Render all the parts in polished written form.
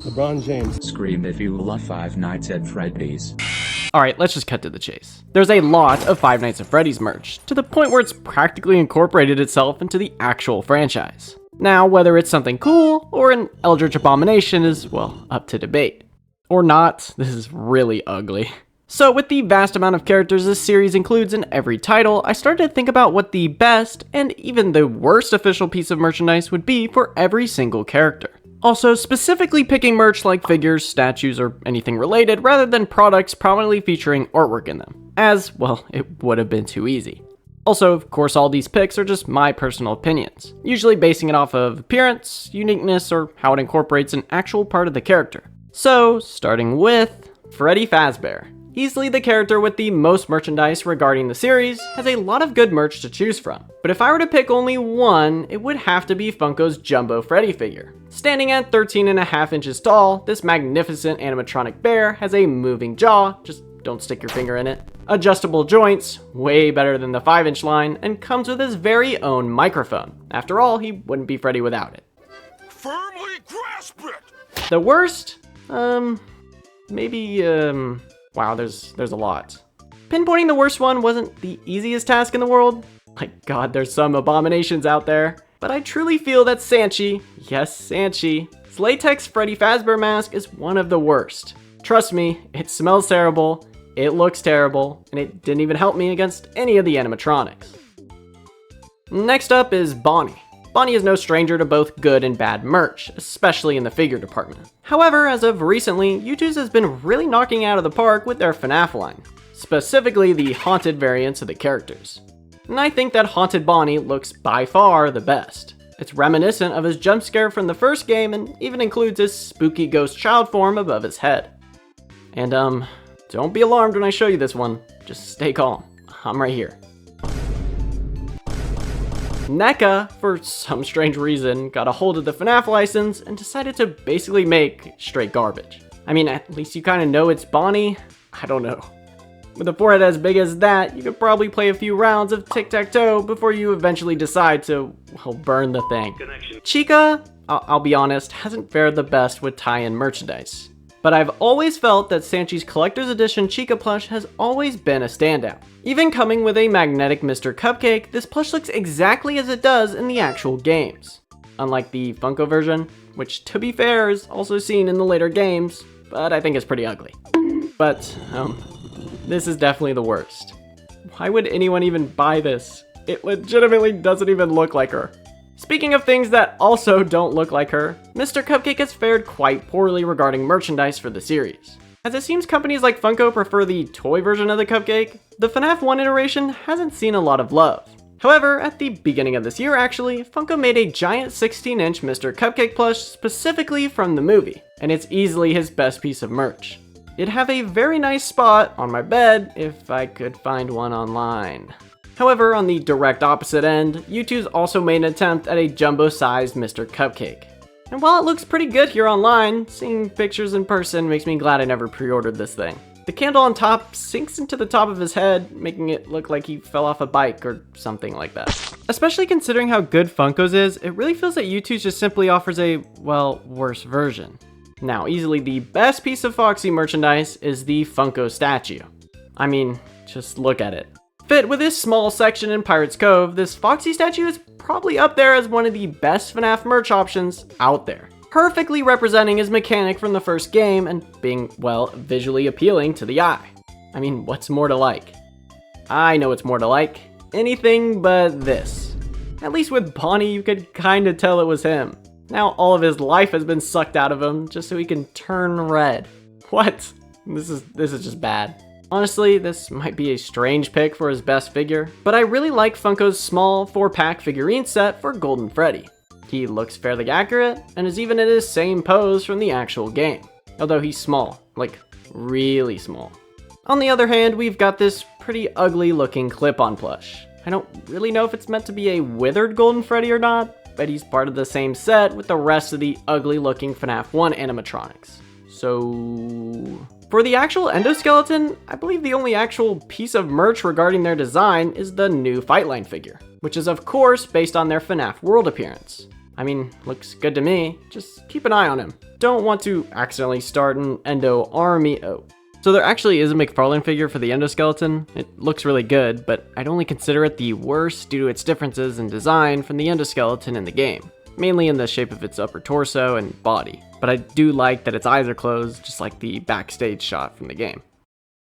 LeBron James. Scream if you love Five Nights at Freddy's. Alright, let's just cut to the chase. There's a lot of Five Nights at Freddy's merch, to the point where it's practically incorporated itself into the actual franchise. Now, whether it's something cool or an eldritch abomination is, well, up to debate. Or not, this is really ugly. So with the vast amount of characters this series includes in every title, I started to think about what the best, and even the worst official piece of merchandise would be for every single character. Also, specifically picking merch like figures, statues, or anything related, rather than products prominently featuring artwork in them, as, well, it would have been too easy. Also, of course, all these picks are just my personal opinions, usually basing it off of appearance, uniqueness, or how it incorporates an actual part of the character. So, starting with Freddy Fazbear. Easily the character with the most merchandise regarding the series, has a lot of good merch to choose from. But if I were to pick only one, it would have to be Funko's Jumbo Freddy figure. Standing at 13.5 inches tall, this magnificent animatronic bear has a moving jaw, just don't stick your finger in it, adjustable joints, way better than the 5-inch line, and comes with his very own microphone. After all, he wouldn't be Freddy without it. Firmly grasp it! The worst? Wow, there's a lot. Pinpointing the worst one wasn't the easiest task in the world. My god, there's some abominations out there. But I truly feel that Sanchi, yes Sanchi's latex Freddy Fazbear mask is one of the worst. Trust me, it smells terrible, it looks terrible, and it didn't even help me against any of the animatronics. Next up is Bonnie. Bonnie is no stranger to both good and bad merch, especially in the figure department. However, as of recently, U2's has been really knocking out of the park with their FNAF line, specifically the haunted variants of the characters. And I think that Haunted Bonnie looks by far the best. It's reminiscent of his jump scare from the first game and even includes his spooky ghost child form above his head. And don't be alarmed when I show you this one, just stay calm, I'm right here. NECA, for some strange reason, got a hold of the FNAF license and decided to basically make straight garbage. I mean, at least you kind of know it's Bonnie? I don't know. With a forehead as big as that, you could probably play a few rounds of tic-tac-toe before you eventually decide to, well, burn the thing. Chica, I'll be honest, hasn't fared the best with tie-in merchandise. But I've always felt that Sanchi's Collector's Edition Chica plush has always been a standout. Even coming with a magnetic Mr. Cupcake, this plush looks exactly as it does in the actual games. Unlike the Funko version, which to be fair is also seen in the later games, but I think it's pretty ugly. But, this is definitely the worst. Why would anyone even buy this? It legitimately doesn't even look like her. Speaking of things that also don't look like her, Mr. Cupcake has fared quite poorly regarding merchandise for the series. As it seems companies like Funko prefer the toy version of the cupcake, the FNAF 1 iteration hasn't seen a lot of love. However, at the beginning of this year actually, Funko made a giant 16-inch Mr. Cupcake plush specifically from the movie, and it's easily his best piece of merch. It'd have a very nice spot on my bed if I could find one online. However, on the direct opposite end, U2's also made an attempt at a jumbo-sized Mr. Cupcake. And while it looks pretty good here online, seeing pictures in person makes me glad I never pre-ordered this thing. The candle on top sinks into the top of his head, making it look like he fell off a bike or something like that. Especially considering how good Funko's is, it really feels that U2's just simply offers a, well, worse version. Now, easily the best piece of Foxy merchandise is the Funko statue. I mean, just look at it. Fit with this small section in Pirate's Cove, this Foxy statue is probably up there as one of the best FNAF merch options out there. Perfectly representing his mechanic from the first game and being, well, visually appealing to the eye. I mean, what's more to like? I know what's more to like. Anything but this. At least with Bonnie, you could kinda tell it was him. Now all of his life has been sucked out of him just so he can turn red. What? This is just bad. Honestly, this might be a strange pick for his best figure, but I really like Funko's small 4-pack figurine set for Golden Freddy. He looks fairly accurate, and is even in his same pose from the actual game, although he's small, like really small. On the other hand, we've got this pretty ugly looking clip-on plush. I don't really know if it's meant to be a withered Golden Freddy or not, but he's part of the same set with the rest of the ugly looking FNAF 1 animatronics. So... for the actual endoskeleton, I believe the only actual piece of merch regarding their design is the new Fightline figure, which is of course based on their FNAF World appearance. I mean, looks good to me. Just keep an eye on him. Don't want to accidentally start an Endo army. Oh. So there actually is a McFarlane figure for the endoskeleton. It looks really good, but I'd only consider it the worst due to its differences in design from the endoskeleton in the game, mainly in the shape of its upper torso and body. But I do like that its eyes are closed, just like the backstage shot from the game.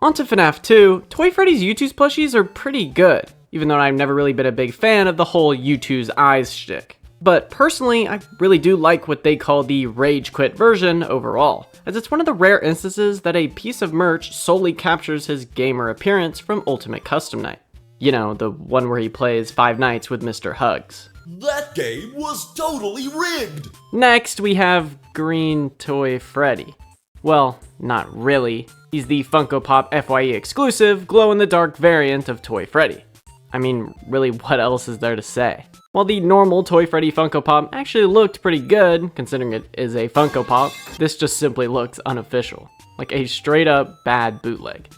On to FNAF 2, Toy Freddy's U2's plushies are pretty good, even though I've never really been a big fan of the whole U2's eyes shtick. But personally, I really do like what they call the Rage Quit version overall, as it's one of the rare instances that a piece of merch solely captures his gamer appearance from Ultimate Custom Night. You know, the one where he plays Five Nights with Mr. Hugs. That game was totally rigged! Next, we have Green Toy Freddy. Well, not really. He's the Funko Pop FYE exclusive, glow-in-the-dark variant of Toy Freddy. I mean, really, what else is there to say? While the normal Toy Freddy Funko Pop actually looked pretty good, considering it is a Funko Pop, this just simply looks unofficial, like a straight-up bad bootleg.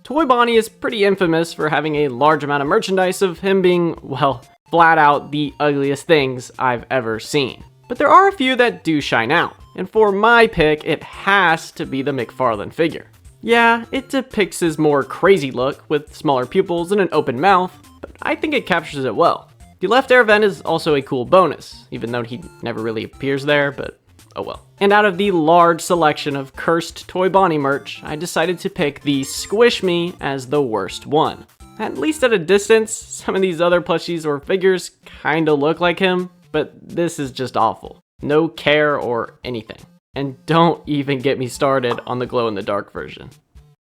Toy Bonnie is pretty infamous for having a large amount of merchandise of him being, well, flat out the ugliest things I've ever seen. But there are a few that do shine out, and for my pick, it has to be the McFarlane figure. Yeah, it depicts his more crazy look with smaller pupils and an open mouth, but I think it captures it well. The left air vent is also a cool bonus, even though he never really appears there, but oh well. And out of the large selection of cursed Toy Bonnie merch, I decided to pick the Squish Me as the worst one. At least at a distance, some of these other plushies or figures kinda look like him, but this is just awful. No care or anything. And don't even get me started on the glow-in-the-dark version.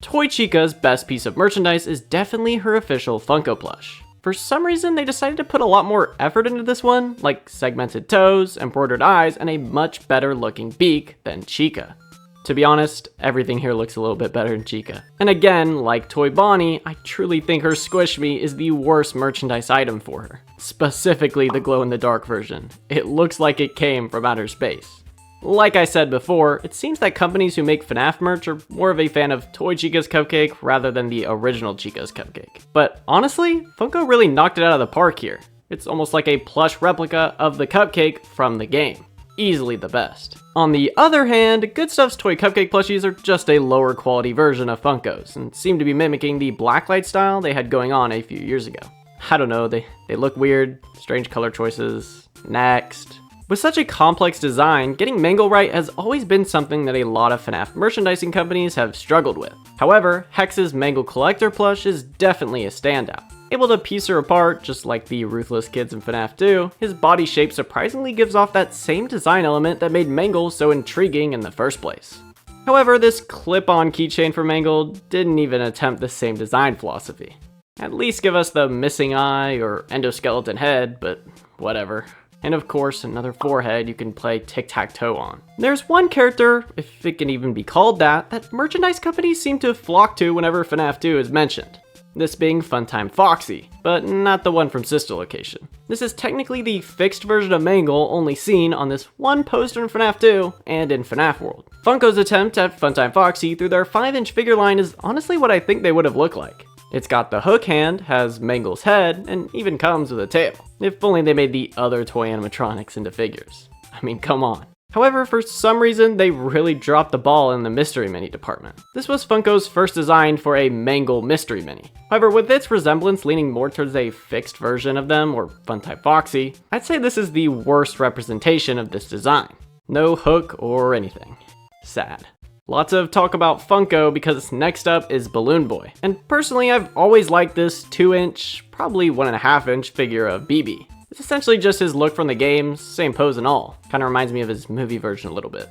Toy Chica's best piece of merchandise is definitely her official Funko plush. For some reason, they decided to put a lot more effort into this one, like segmented toes, embroidered eyes, and a much better looking beak than Chica. To be honest, everything here looks a little bit better than Chica. And again, like Toy Bonnie, I truly think her Squish Me is the worst merchandise item for her. Specifically the glow-in-the-dark version. It looks like it came from outer space. Like I said before, it seems that companies who make FNAF merch are more of a fan of Toy Chica's cupcake rather than the original Chica's cupcake. But honestly, Funko really knocked it out of the park here. It's almost like a plush replica of the cupcake from the game. Easily the best. On the other hand, Good Stuff's toy cupcake plushies are just a lower quality version of Funko's and seem to be mimicking the blacklight style they had going on a few years ago. I don't know, they look weird, strange color choices. Next. With such a complex design, getting Mangle right has always been something that a lot of FNAF merchandising companies have struggled with. However, Hex's Mangle Collector plush is definitely a standout. Able to piece her apart, just like the Ruthless kids in FNAF 2, his body shape surprisingly gives off that same design element that made Mangle so intriguing in the first place. However, this clip-on keychain for Mangle didn't even attempt the same design philosophy. At least give us the missing eye or endoskeleton head, but whatever. And of course, another forehead you can play tic-tac-toe on. There's one character, if it can even be called that merchandise companies seem to flock to whenever FNAF 2 is mentioned. This being Funtime Foxy, but not the one from Sister Location. This is technically the fixed version of Mangle only seen on this one poster in FNAF 2 and in FNAF World. Funko's attempt at Funtime Foxy through their 5-inch figure line is honestly what I think they would have looked like. It's got the hook hand, has Mangle's head, and even comes with a tail. If only they made the other toy animatronics into figures. I mean, come on. However, for some reason, they really dropped the ball in the Mystery Mini department. This was Funko's first design for a Mangle Mystery Mini. However, with its resemblance leaning more towards a fixed version of them, or Funtime Foxy, I'd say this is the worst representation of this design. No hook or anything. Sad. Lots of talk about Funko because next up is Balloon Boy. And personally, I've always liked this 2-inch, probably 1.5-inch figure of BB. It's essentially just his look from the games, same pose and all. Kinda reminds me of his movie version a little bit.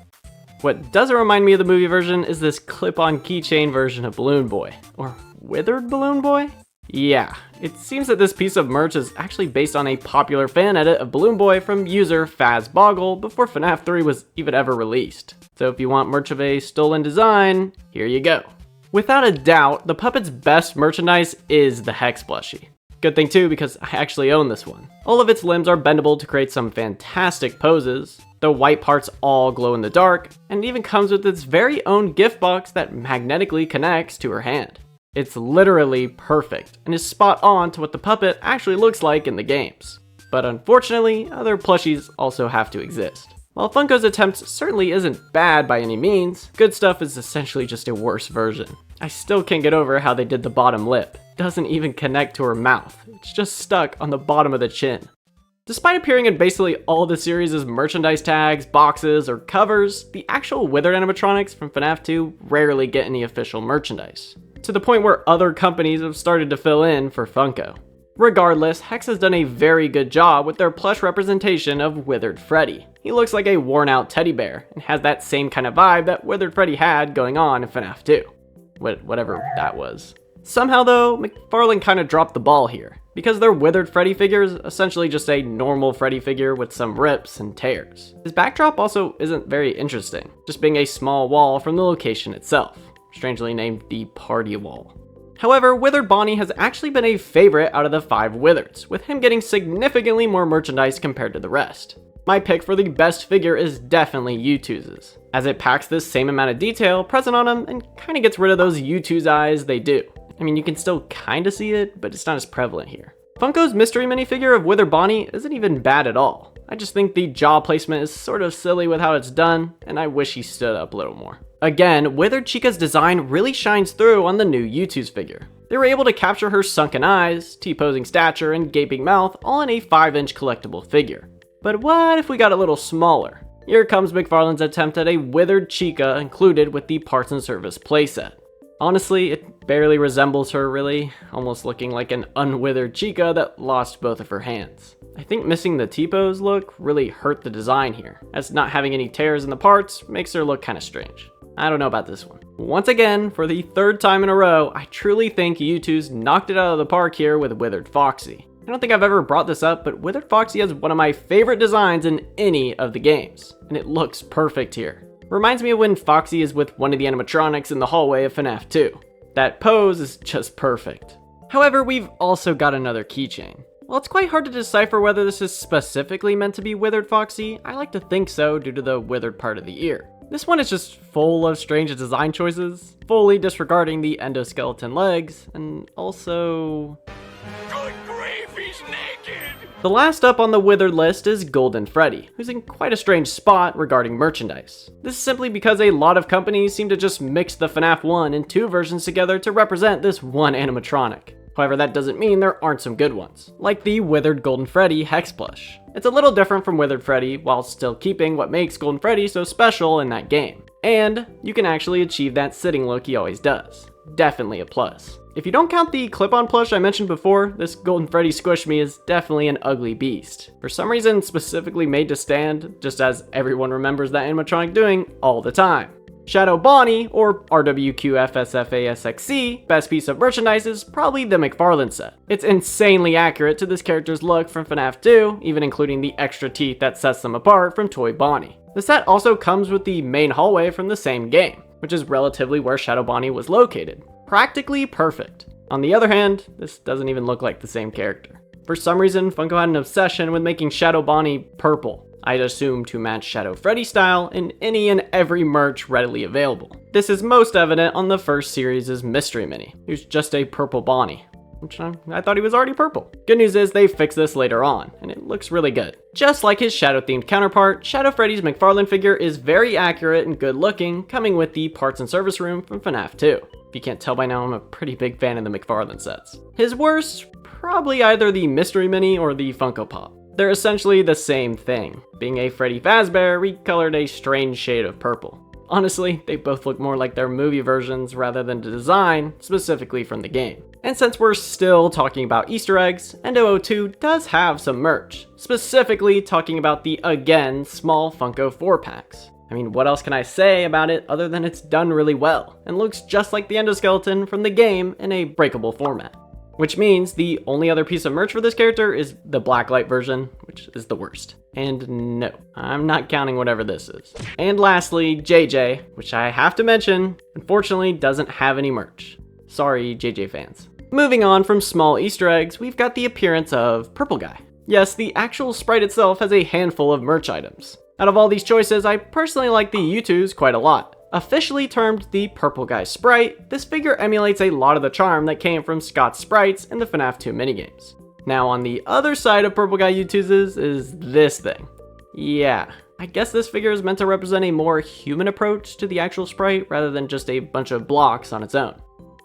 What doesn't remind me of the movie version is this clip-on keychain version of Balloon Boy. Or Withered Balloon Boy? Yeah, it seems that this piece of merch is actually based on a popular fan edit of Balloon Boy from user Fazboggle before FNAF 3 was even ever released. So if you want merch of a stolen design, here you go. Without a doubt, the puppet's best merchandise is the Hex plushie. Good thing too, because I actually own this one. All of its limbs are bendable to create some fantastic poses. The white parts all glow in the dark, and it even comes with its very own gift box that magnetically connects to her hand. It's literally perfect, and is spot on to what the puppet actually looks like in the games. But unfortunately, other plushies also have to exist. While Funko's attempt certainly isn't bad by any means, Good Stuff is essentially just a worse version. I still can't get over how they did the bottom lip. It doesn't even connect to her mouth. It's just stuck on the bottom of the chin. Despite appearing in basically all the series' merchandise tags, boxes, or covers, the actual Withered animatronics from FNAF 2 rarely get any official merchandise, to the point where other companies have started to fill in for Funko. Regardless, Hex has done a very good job with their plush representation of Withered Freddy. He looks like a worn out teddy bear, and has that same kind of vibe that Withered Freddy had going on in FNAF 2. Whatever that was. Somehow though, McFarlane kinda dropped the ball here, because their Withered Freddy figure is essentially just a normal Freddy figure with some rips and tears. His backdrop also isn't very interesting, just being a small wall from the location itself, strangely named the Party Wall. However, Withered Bonnie has actually been a favorite out of the 5 Withereds, with him getting significantly more merchandise compared to the rest. My pick for the best figure is definitely U2's, as it packs this same amount of detail present on him and kinda gets rid of those U2's eyes they do. I mean, you can still kinda see it, but it's not as prevalent here. Funko's mystery minifigure of Withered Bonnie isn't even bad at all. I just think the jaw placement is sort of silly with how it's done, and I wish he stood up a little more. Again, Withered Chica's design really shines through on the new U2's figure. They were able to capture her sunken eyes, T-posing stature, and gaping mouth all in a 5-inch collectible figure. But what if we got a little smaller? Here comes McFarlane's attempt at a Withered Chica included with the Parts and Service playset. Honestly, it barely resembles her really, almost looking like an unwithered Chica that lost both of her hands. I think missing the T-pose look really hurt the design here, as not having any tears in the parts makes her look kinda strange. I don't know about this one. Once again, for the 3rd time in a row, I truly think U2's knocked it out of the park here with Withered Foxy. I don't think I've ever brought this up, but Withered Foxy has one of my favorite designs in any of the games, and it looks perfect here. Reminds me of when Foxy is with one of the animatronics in the hallway of FNAF 2. That pose is just perfect. However, we've also got another keychain. While it's quite hard to decipher whether this is specifically meant to be Withered Foxy, I like to think so due to the withered part of the ear. This one is just full of strange design choices, fully disregarding the endoskeleton legs, and also... Good grief, he's naked! The last up on the withered list is Golden Freddy, who's in quite a strange spot regarding merchandise. This is simply because a lot of companies seem to just mix the FNAF 1 and 2 versions together to represent this one animatronic. However, that doesn't mean there aren't some good ones, like the Withered Golden Freddy Hex plush. It's a little different from Withered Freddy, while still keeping what makes Golden Freddy so special in that game. And you can actually achieve that sitting look he always does. Definitely a plus. If you don't count the clip-on plush I mentioned before, this Golden Freddy Squish Me is definitely an ugly beast. For some reason specifically made to stand, just as everyone remembers that animatronic doing all the time. Shadow Bonnie, or RWQFSFASXC, best piece of merchandise is probably the McFarlane set. It's insanely accurate to this character's look from FNAF 2, even including the extra teeth that sets them apart from Toy Bonnie. The set also comes with the main hallway from the same game, which is relatively where Shadow Bonnie was located. Practically perfect. On the other hand, this doesn't even look like the same character. For some reason, Funko had an obsession with making Shadow Bonnie purple. I'd assume to match Shadow Freddy style in any and every merch readily available. This is most evident on the first series' Mystery Mini, who's just a purple Bonnie, which I thought he was already purple. Good news is they fixed this later on, and it looks really good. Just like his Shadow-themed counterpart, Shadow Freddy's McFarlane figure is very accurate and good looking, coming with the Parts and Service room from FNAF 2. If you can't tell by now, I'm a pretty big fan of the McFarlane sets. His worst, probably either the Mystery Mini or the Funko Pop. They're essentially the same thing, being a Freddy Fazbear recolored a strange shade of purple. Honestly, they both look more like their movie versions rather than the design, specifically from the game. And since we're still talking about Easter eggs, Endo02 does have some merch, specifically talking about the, again, small Funko 4-packs. I mean, what else can I say about it other than it's done really well, and looks just like the endoskeleton from the game in a breakable format. Which means the only other piece of merch for this character is the blacklight version, which is the worst. And no, I'm not counting whatever this is. And lastly, JJ, which I have to mention, unfortunately doesn't have any merch. Sorry, JJ fans. Moving on from small Easter eggs, we've got the appearance of Purple Guy. Yes, the actual sprite itself has a handful of merch items. Out of all these choices, I personally like the U2's quite a lot. Officially termed the Purple Guy Sprite, this figure emulates a lot of the charm that came from Scott's sprites in the FNAF 2 minigames. Now on the other side of Purple Guy U2's is this thing. Yeah, I guess this figure is meant to represent a more human approach to the actual sprite rather than just a bunch of blocks on its own.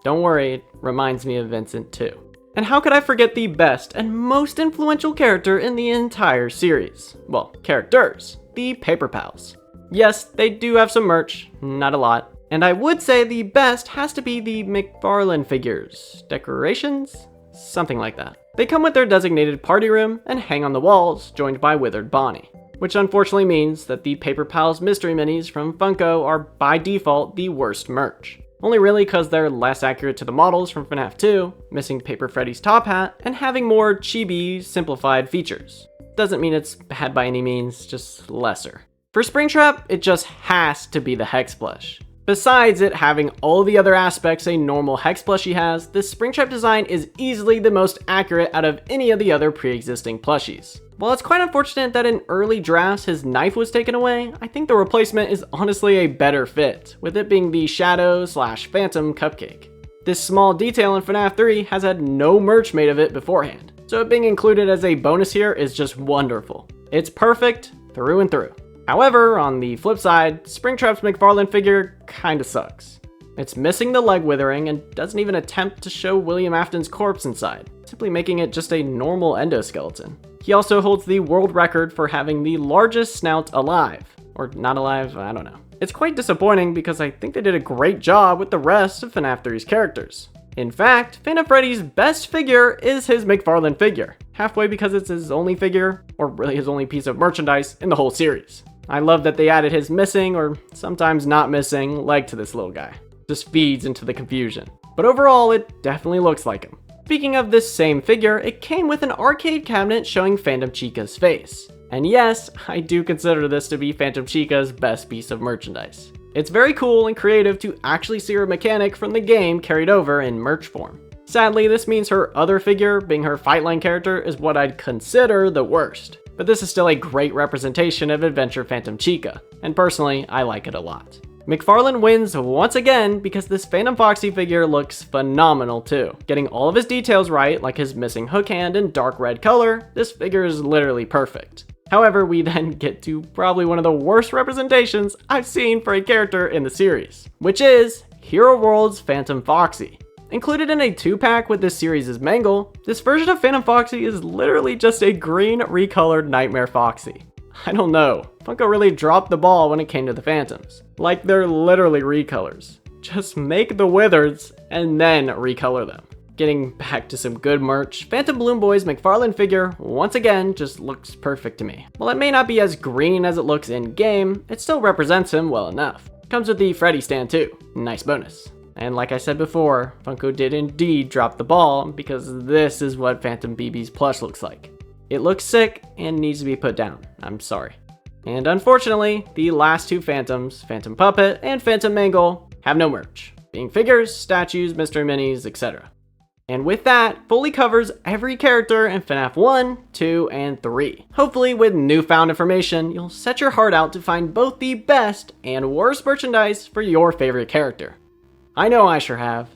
Don't worry, it reminds me of Vincent too. And how could I forget the best and most influential character in the entire series? Well, characters, the Paper Pals. Yes, they do have some merch, not a lot. And I would say the best has to be the McFarlane figures. Decorations? Something like that. They come with their designated party room and hang on the walls, joined by Withered Bonnie. Which unfortunately means that the Paper Pals mystery minis from Funko are by default the worst merch. Only really because they're less accurate to the models from FNAF 2, missing Paper Freddy's top hat, and having more chibi, simplified features. Doesn't mean it's bad by any means, just lesser. For Springtrap, it just has to be the Hex plush. Besides it having all the other aspects a normal Hex plushie has, this Springtrap design is easily the most accurate out of any of the other pre-existing plushies. While it's quite unfortunate that in early drafts his knife was taken away, I think the replacement is honestly a better fit, with it being the Shadow/Phantom Cupcake. This small detail in FNAF 3 has had no merch made of it beforehand, so it being included as a bonus here is just wonderful. It's perfect through and through. However, on the flip side, Springtrap's McFarlane figure kinda sucks. It's missing the leg withering and doesn't even attempt to show William Afton's corpse inside, simply making it just a normal endoskeleton. He also holds the world record for having the largest snout alive. Or not alive, I don't know. It's quite disappointing because I think they did a great job with the rest of FNAF 3's characters. In fact, Phantom Freddy's best figure is his McFarlane figure, halfway because it's his only figure, or really his only piece of merchandise in the whole series. I love that they added his missing, or sometimes not missing, leg to this little guy. Just feeds into the confusion. But overall, it definitely looks like him. Speaking of this same figure, it came with an arcade cabinet showing Phantom Chica's face. And yes, I do consider this to be Phantom Chica's best piece of merchandise. It's very cool and creative to actually see her mechanic from the game carried over in merch form. Sadly, this means her other figure, being her Fightline character, is what I'd consider the worst. But this is still a great representation of Adventure Phantom Chica, and personally, I like it a lot. McFarlane wins once again because this Phantom Foxy figure looks phenomenal too. Getting all of his details right, like his missing hook hand and dark red color, this figure is literally perfect. However, we then get to probably one of the worst representations I've seen for a character in the series, which is Hero World's Phantom Foxy. Included in a 2-pack with this series' Mangle, this version of Phantom Foxy is literally just a green recolored Nightmare Foxy. I don't know, Funko really dropped the ball when it came to the Phantoms. Like they're literally recolors. Just make the withers and then recolor them. Getting back to some good merch, Phantom Balloon Boy's McFarlane figure, once again, just looks perfect to me. While it may not be as green as it looks in game, it still represents him well enough. Comes with the Freddy stand too, nice bonus. And like I said before, Funko did indeed drop the ball because this is what Phantom BB's plush looks like. It looks sick and needs to be put down, I'm sorry. And unfortunately, the last two Phantoms, Phantom Puppet and Phantom Mangle, have no merch, being figures, statues, mystery minis, etc. And with that, fully covers every character in FNAF 1, 2, and 3. Hopefully with newfound information, you'll set your heart out to find both the best and worst merchandise for your favorite character. I know I sure have.